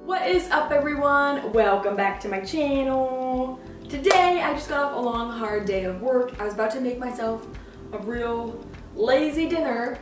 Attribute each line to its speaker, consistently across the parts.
Speaker 1: What is up, everyone? Welcome back to my channel. Today I just got off a long hard day of work. I was about to make myself a real lazy dinner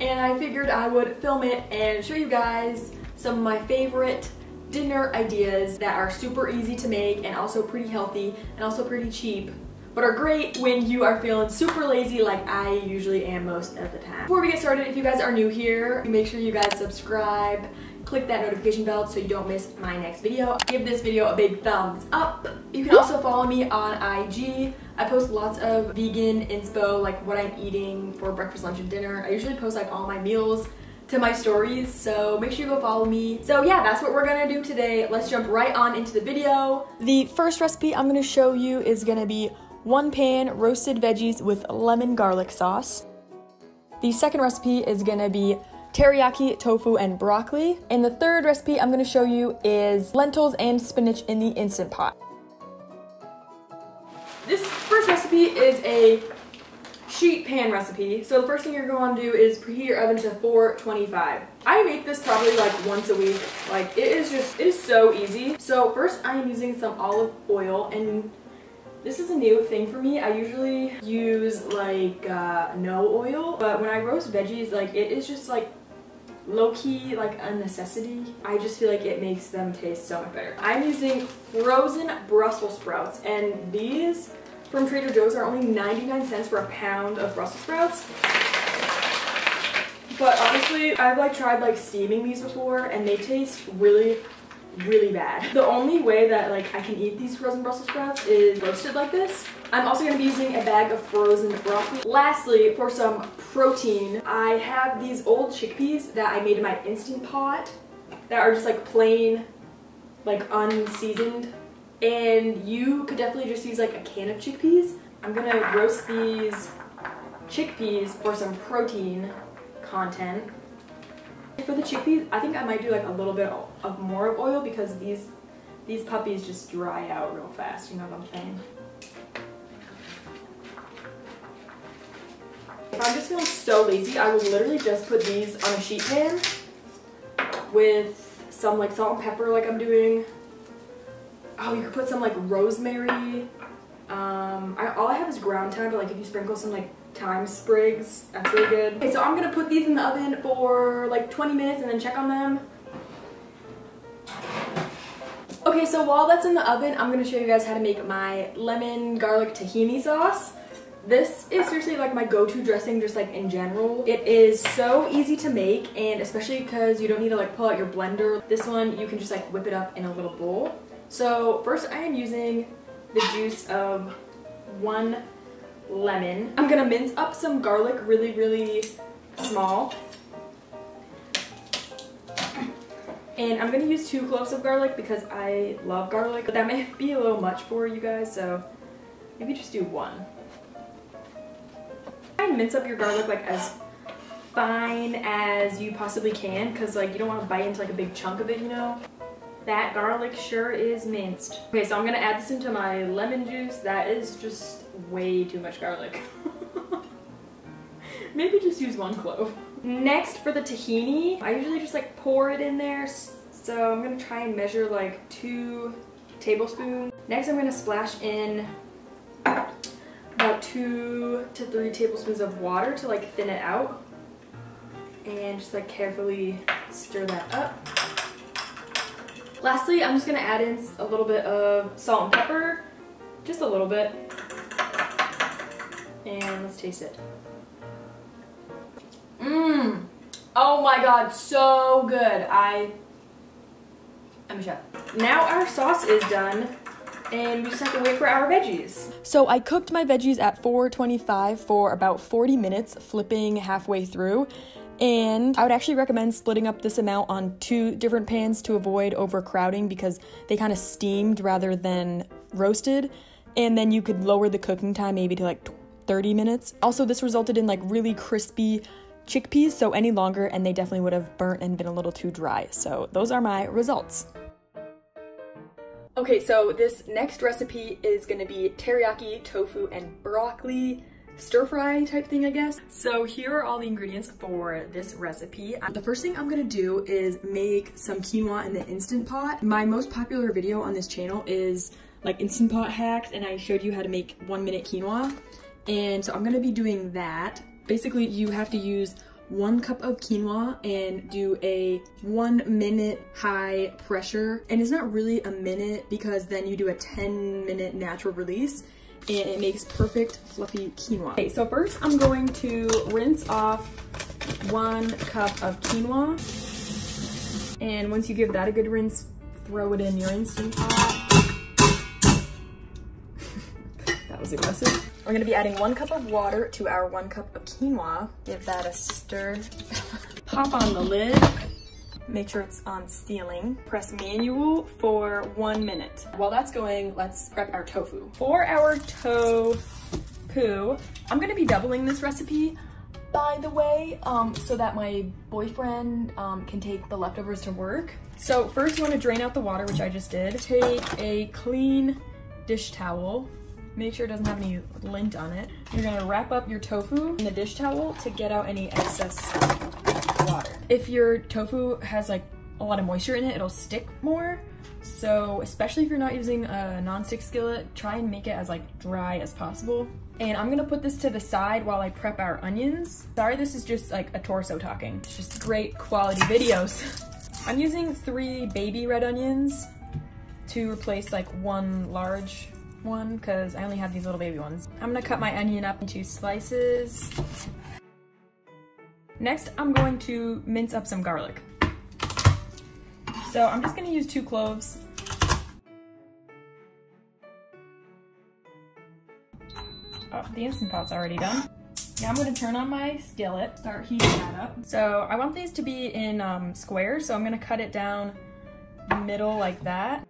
Speaker 1: and I figured I would film it and show you guys some of my favorite dinner ideas that are super easy to make and also pretty healthy and also pretty cheap, but are great when you are feeling super lazy like I usually am most of the time. Before we get started, if you guys are new here, make sure you guys subscribe, click that notification bell so you don't miss my next video. Give this video a big thumbs up. You can also follow me on IG. I post lots of vegan inspo, like what I'm eating for breakfast, lunch, and dinner. I usually post like all my meals to my stories, so make sure you go follow me. So yeah, that's what we're gonna do today. Let's jump right on into the video. The first recipe I'm gonna show you is gonna be 1 pan roasted veggies with lemon garlic sauce. The second recipe is gonna be teriyaki, tofu, and broccoli. And the third recipe I'm gonna show you is lentils and spinach in the Instant Pot. This first recipe is a sheet pan recipe. So the first thing you're going to do is preheat your oven to 425. I make this probably like once a week. Like it is so easy. So first I am using some olive oil, and this is a new thing for me. I usually use like no oil, but when I roast veggies, like it is just like low-key like a necessity. I just feel like it makes them taste so much better. I'm using frozen Brussels sprouts, and these from Trader Joe's are only 99 cents for a pound of Brussels sprouts. But honestly, I've like tried like steaming these before and they taste really bad. The only way that like I can eat these frozen Brussels sprouts is roasted like this. I'm also going to be using a bag of frozen broccoli. Lastly, for some protein, I have these old chickpeas that I made in my Instant Pot that are just like plain, like unseasoned. And you could definitely just use like a can of chickpeas. I'm going to roast these chickpeas for some protein content. For the chickpeas, I think I might do like a little bit of more of oil because these puppies just dry out real fast, you know what I'm saying? If I'm just feeling so lazy, I will literally just put these on a sheet pan with some like salt and pepper like I'm doing. Oh, you could put some like rosemary. All I have is ground thyme, but like if you sprinkle some like thyme sprigs, that's really good. Okay, so I'm gonna put these in the oven for like 20 minutes and then check on them. Okay, so while that's in the oven, I'm gonna show you guys how to make my lemon garlic tahini sauce. This is seriously like my go-to dressing just like in general. It is so easy to make, and especially because you don't need to like pull out your blender. This one, you can just like whip it up in a little bowl. So first I am using the juice of 1 lemon. I'm gonna mince up some garlic really small. And I'm gonna use 2 cloves of garlic because I love garlic, but that may be a little much for you guys, so maybe just do 1. Try and mince up your garlic like as fine as you possibly can, because like you don't want to bite into like a big chunk of it, you know? That garlic sure is minced. Okay, so I'm gonna add this into my lemon juice. That is just way too much garlic. Maybe just use 1 clove. Next, for the tahini, I usually just like pour it in there. So I'm gonna try and measure like 2 tablespoons. Next, I'm gonna splash in about 2 to 3 tablespoons of water to like thin it out. And just like carefully stir that up. Lastly, I'm just gonna add in a little bit of salt and pepper, just a little bit, and let's taste it. Oh my god, so good. I'm a chef. Now our sauce is done, and we just have to wait for our veggies. So I cooked my veggies at 425 for about 40 minutes, flipping halfway through. And I would actually recommend splitting up this amount on 2 different pans to avoid overcrowding because they kind of steamed rather than roasted. And then you could lower the cooking time maybe to like 30 minutes. Also, this resulted in like really crispy chickpeas, so any longer and they definitely would have burnt and been a little too dry. So those are my results. Okay, so this next recipe is gonna be teriyaki, tofu, and broccoli. stir fry type thing, I guess. So here are all the ingredients for this recipe. The first thing I'm gonna do is make some quinoa in the Instant Pot. My most popular video on this channel is like Instant Pot hacks, and I showed you how to make 1 minute quinoa. And so I'm gonna be doing that. Basically, you have to use 1 cup of quinoa and do a 1 minute high pressure. And it's not really a minute because then you do a 10-minute natural release and it makes perfect fluffy quinoa. Okay, so first I'm going to rinse off 1 cup of quinoa. And once you give that a good rinse, throw it in your Instant Pot. That was aggressive. We're gonna be adding 1 cup of water to our 1 cup of quinoa. Give that a stir. Pop on the lid. Make sure it's on sealing. Press manual for 1 minute. While that's going, let's prep our tofu. For our tofu, I'm gonna be doubling this recipe, by the way, so that my boyfriend can take the leftovers to work. So first you wanna drain out the water, which I just did. Take a clean dish towel. Make sure it doesn't have any lint on it. You're gonna wrap up your tofu in the dish towel to get out any excess water. If your tofu has like a lot of moisture in it, it'll stick more. So especially if you're not using a non-stick skillet, try and make it as like dry as possible. And I'm gonna put this to the side while I prep our onions. Sorry, this is just like a torso talking. It's just great quality videos. I'm using 3 baby red onions to replace like 1 large one because I only have these little baby ones. I'm gonna cut my onion up into slices. Next, I'm going to mince up some garlic. So I'm just gonna use 2 cloves. Oh, the Instant Pot's already done. Now I'm gonna turn on my skillet, start heating that up. So I want these to be in squares, so I'm gonna cut it down the middle like that.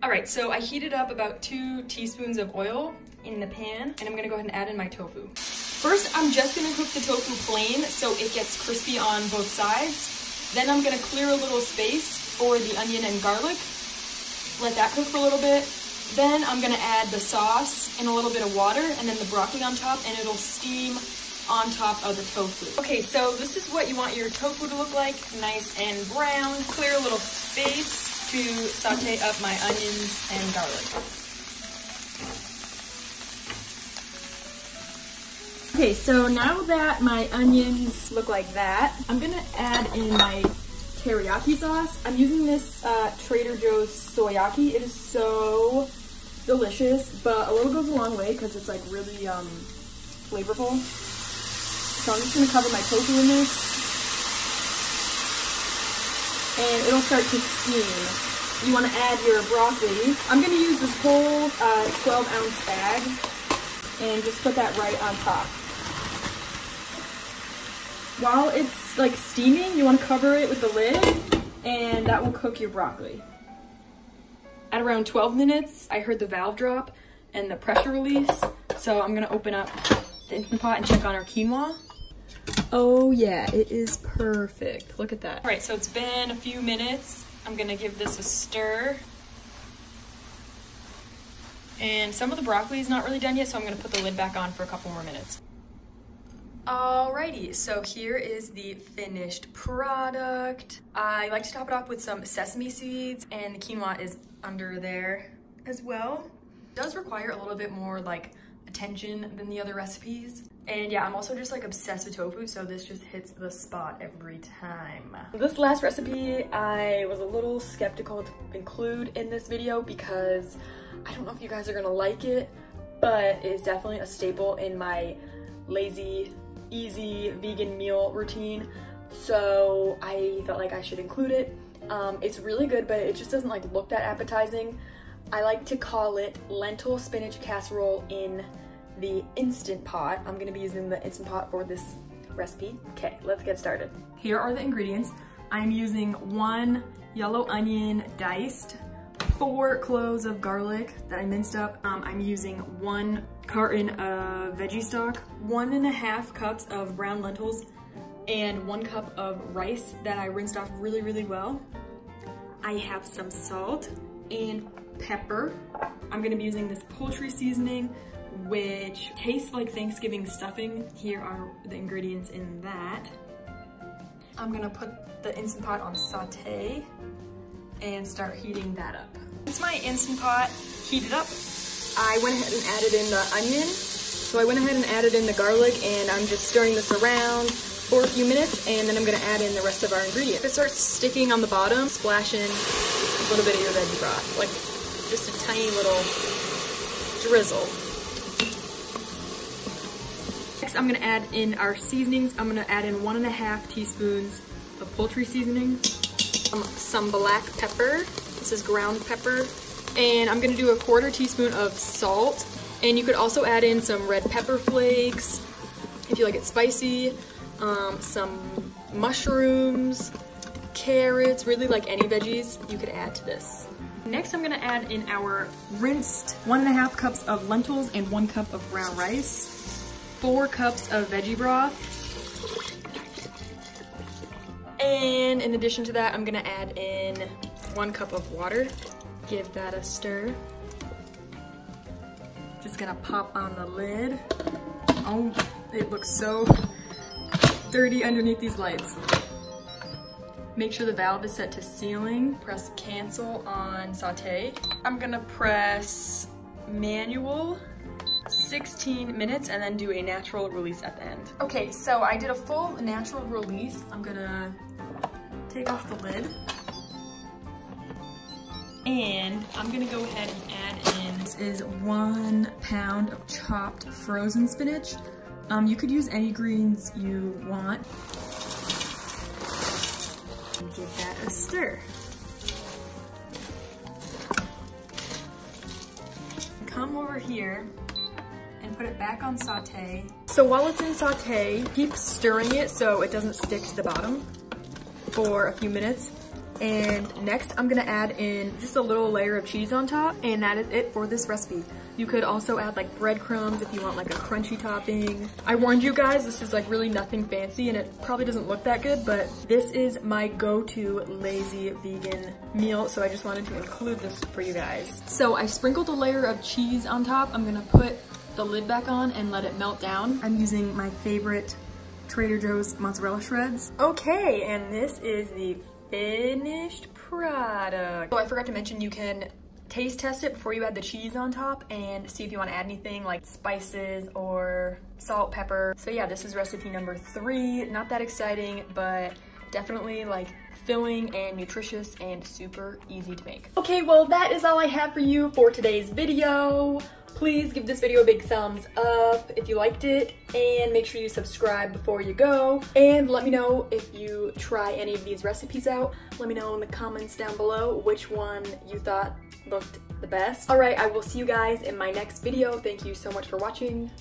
Speaker 1: All right, so I heated up about 2 teaspoons of oil in the pan, and I'm gonna go ahead and add in my tofu. First, I'm just gonna cook the tofu plain so it gets crispy on both sides. Then I'm gonna clear a little space for the onion and garlic. Let that cook for a little bit. Then I'm gonna add the sauce and a little bit of water and then the broccoli on top, and it'll steam on top of the tofu. Okay, so this is what you want your tofu to look like, nice and brown. Clear a little space to saute up my onions and garlic. Okay, so now that my onions look like that, I'm gonna add in my teriyaki sauce. I'm using this Trader Joe's soyaki. It is so delicious, but a little goes a long way because it's like really flavorful. So I'm just gonna cover my tofu in this. And it'll start to steam. You want to add your broccoli. I'm going to use this whole 12-ounce bag and just put that right on top. While it's like steaming, you want to cover it with the lid, and that will cook your broccoli. At around 12 minutes, I heard the valve drop and the pressure release, so I'm going to open up the Instant Pot and check on our quinoa. Oh yeah, it is perfect. Look at that. All right, so it's been a few minutes. I'm gonna give this a stir. And some of the broccoli is not really done yet, so I'm gonna put the lid back on for a couple more minutes. Alrighty, so here is the finished product. I like to top it off with some sesame seeds, and the quinoa is under there as well. It does require a little bit more like attention than the other recipes. And yeah, I'm also just like obsessed with tofu, so this just hits the spot every time. This last recipe, I was a little skeptical to include in this video because I don't know if you guys are gonna like it, but it's definitely a staple in my lazy, easy vegan meal routine. So I felt like I should include it. It's really good, but it just doesn't like look that appetizing. I like to call it lentil spinach casserole in the Instant Pot. I'm gonna be using the Instant Pot for this recipe. Okay, let's get started. Here are the ingredients. I'm using 1 yellow onion diced, 4 cloves of garlic that I minced up. I'm using 1 carton of veggie stock, 1.5 cups of brown lentils, and 1 cup of rice that I rinsed off really, really well. I have some salt and pepper. I'm gonna be using this poultry seasoning, which tastes like Thanksgiving stuffing. Here are the ingredients in that. I'm gonna put the Instant Pot on saute and start heating that up. Once my Instant Pot heated up, I went ahead and added in the onion. So I went ahead and added in the garlic, and I'm just stirring this around for a few minutes, and then I'm gonna add in the rest of our ingredients. If it starts sticking on the bottom, splash in a little bit of your veggie broth, like just a tiny little drizzle. Next, I'm gonna add in our seasonings. I'm gonna add in 1.5 teaspoons of poultry seasoning, some black pepper. This is ground pepper. And I'm gonna do a 1/4 teaspoon of salt. And you could also add in some red pepper flakes if you like it spicy, some mushrooms, carrots, really like any veggies you could add to this. Next, I'm gonna add in our rinsed 1.5 cups of lentils and 1 cup of brown rice, 4 cups of veggie broth. And in addition to that, I'm gonna add in 1 cup of water. Give that a stir. Just gonna pop on the lid. Oh, it looks so dirty underneath these lights. Make sure the valve is set to sealing. Press cancel on saute. I'm gonna press manual 16 minutes and then do a natural release at the end. Okay, so I did a full natural release. I'm gonna take off the lid. And I'm gonna go ahead and add in, this is 1 pound of chopped frozen spinach. You could use any greens you want. And give that a stir. Come over here and put it back on saute. So while it's in saute, keep stirring it so it doesn't stick to the bottom for a few minutes. And next, I'm gonna add in just a little layer of cheese on top, and that is it for this recipe. You could also add like breadcrumbs if you want like a crunchy topping. I warned you guys, this is like really nothing fancy and it probably doesn't look that good, but this is my go-to lazy vegan meal, so I just wanted to include this for you guys. So I sprinkled a layer of cheese on top. I'm gonna put the lid back on and let it melt down. I'm using my favorite Trader Joe's mozzarella shreds. Okay, and this is the finished product. Oh, I forgot to mention you can taste test it before you add the cheese on top and see if you want to add anything like spices or salt, pepper. So yeah, this is recipe number 3. Not that exciting, but definitely like filling and nutritious and super easy to make. Okay, well that is all I have for you for today's video. Please give this video a big thumbs up if you liked it, and make sure you subscribe before you go. And let me know if you try any of these recipes out. Let me know in the comments down below which one you thought looked the best. All right, I will see you guys in my next video. Thank you so much for watching.